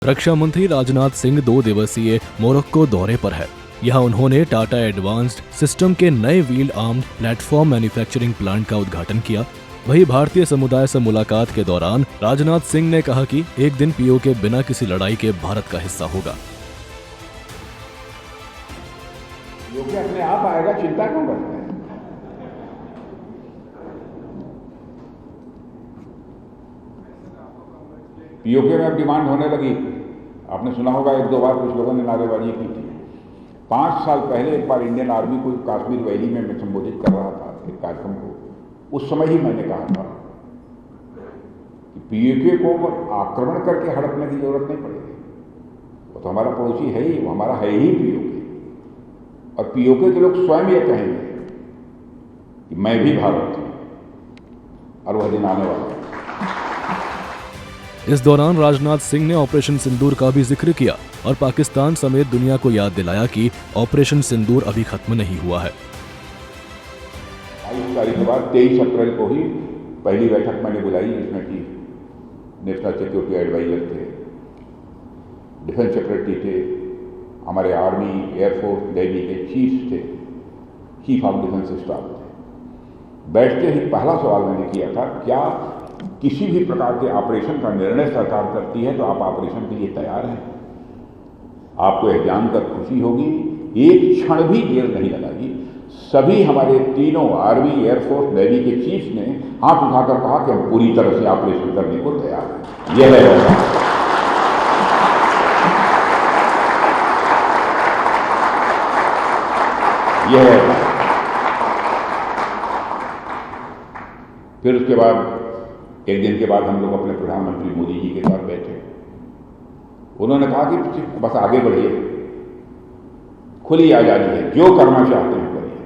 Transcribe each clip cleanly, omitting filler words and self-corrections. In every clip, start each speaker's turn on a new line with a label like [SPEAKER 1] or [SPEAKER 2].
[SPEAKER 1] रक्षा मंत्री राजनाथ सिंह 2 दिवसीय मोरक्को दौरे पर है। यहाँ उन्होंने टाटा एडवांस्ड सिस्टम के नए wheel armed platform manufacturing plant का उद्घाटन किया। वहीं भारतीय समुदाय से मुलाकात के दौरान राजनाथ सिंह ने कहा कि एक दिन पीओके बिना किसी लड़ाई के भारत का हिस्सा होगा।
[SPEAKER 2] पीओके अपने आप आएगा, चिंता क्यों करते हैं? पीओके में अब डिमांड होने लगी। आपने सुना होगा 1-2 बार कुछ लोगों ने नारेबाजी की थी। 5 साल पहले एक बार इंडियन आर्मी को कश्मीर वैली में मैं संबोधित कर रहा था एक कार्यक्रम को। उस समय ही मैंने कहा था कि पीओके को आक्रमण करके हड़पने की जरूरत नहीं पड़ेगी। वो तो हमारा पड़ोसी है ही, वो हमारा है ही पीओके। और पीओके के लोग स्वयं ये कहेंगे कि मैं भी भारत हूं, और वह दिन आने वाला है।
[SPEAKER 1] इस दौरान राजनाथ सिंह ने ऑपरेशन सिंदूर का भी जिक्र किया और पाकिस्तान समेत दुनिया को याद दिलाया कि ऑपरेशन सिंदूर अभी खत्म नहीं हुआ है।
[SPEAKER 2] 22 तारीख के बाद 23 अप्रैल को ही पहली बैठक मैंने बुलाई, जिसमें कि नेशनल सिक्योरिटी एडवाइजर थे, डिफेंस सेक्रेटरी थे, हमारे आर्मी, एयरफोर्स, नेवी के चीफ थे, चीफ ऑफ डिफेंस स्टाफ थे। बैठते ही पहला सवाल मैंने किया था, क्या किसी भी प्रकार के ऑपरेशन का निर्णय सरकार करती है तो आप ऑपरेशन के लिए तैयार हैं? आपको यह जानकर खुशी होगी, एक क्षण भी देर नहीं लगाई। सभी हमारे तीनों आर्मी, एयरफोर्स, नेवी के चीफ ने हाथ उठाकर कहा कि हम पूरी तरह से ऑपरेशन करने को तैयार हैं। यह है फिर उसके बाद एक दिन के बाद हम लोग अपने प्रधानमंत्री मोदी जी के साथ बैठे। उन्होंने कहा कि बस आगे बढ़िए, खुली आजादी है, जो करना चाहते हैं करिए।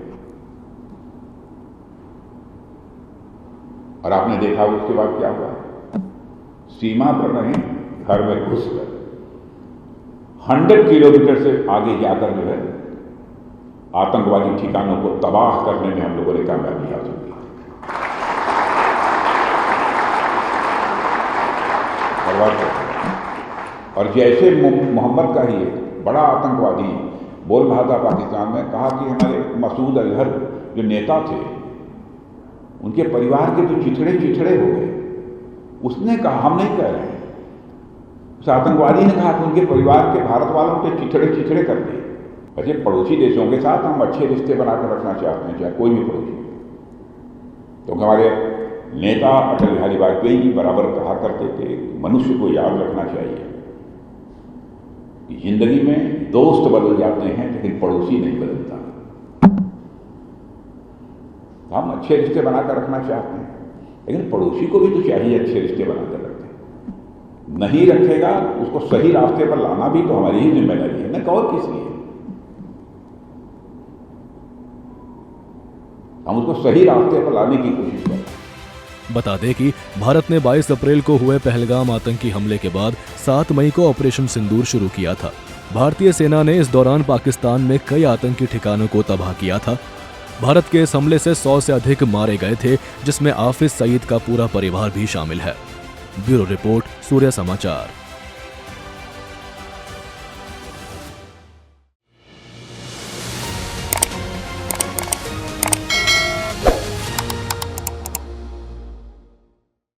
[SPEAKER 2] और आपने देखा उसके बाद क्या हुआ? सीमा पर नहीं, घर में घुसकर 100 किलोमीटर से आगे जाकर जो है आतंकवादी ठिकानों को तबाह करने में हम लोगों ने कामयाबी हासिल की। और जैसे मोहम्मद का ही एक बड़ा आतंकवादी बोल रहा था पाकिस्तान में, कहा कि हमारे मसूद अजहर जो नेता थे, उनके परिवार के जो चिथड़े हो गए। उसने कहा, हम नहीं कह रहे हैं, उस आतंकवादी ने कहा कि उनके परिवार के भारत वालों के चिथड़े कर दिए। वैसे पड़ोसी देशों के साथ हम अच्छे रिश्ते बनाकर रखना चाहते हैं, चाहे कोई भी पड़ोसी। तो हमारे नेता अटल बिहारी वाजपेयी जी बराबर कहा करते थे, मनुष्य को याद रखना चाहिए कि जिंदगी में दोस्त बदल जाते हैं लेकिन पड़ोसी नहीं बदलता। हम अच्छे रिश्ते बनाकर रखना चाहते हैं, लेकिन पड़ोसी को भी तो चाहिए अच्छे रिश्ते बनाकर रखें। नहीं रखेगा, उसको सही रास्ते पर लाना भी तो हमारी ही जिम्मेदारी है, न और किसकी है। हम उसको सही रास्ते पर लाने की कोशिश करें।
[SPEAKER 1] बता दें कि भारत ने 22 अप्रैल को हुए पहलगाम आतंकी हमले के बाद 7 मई को ऑपरेशन सिंदूर शुरू किया था। भारतीय सेना ने इस दौरान पाकिस्तान में कई आतंकी ठिकानों को तबाह किया था। भारत के इस हमले से 100 से अधिक मारे गए थे, जिसमें हाफिज सईद का पूरा परिवार भी शामिल है। ब्यूरो रिपोर्ट, सूर्य समाचार।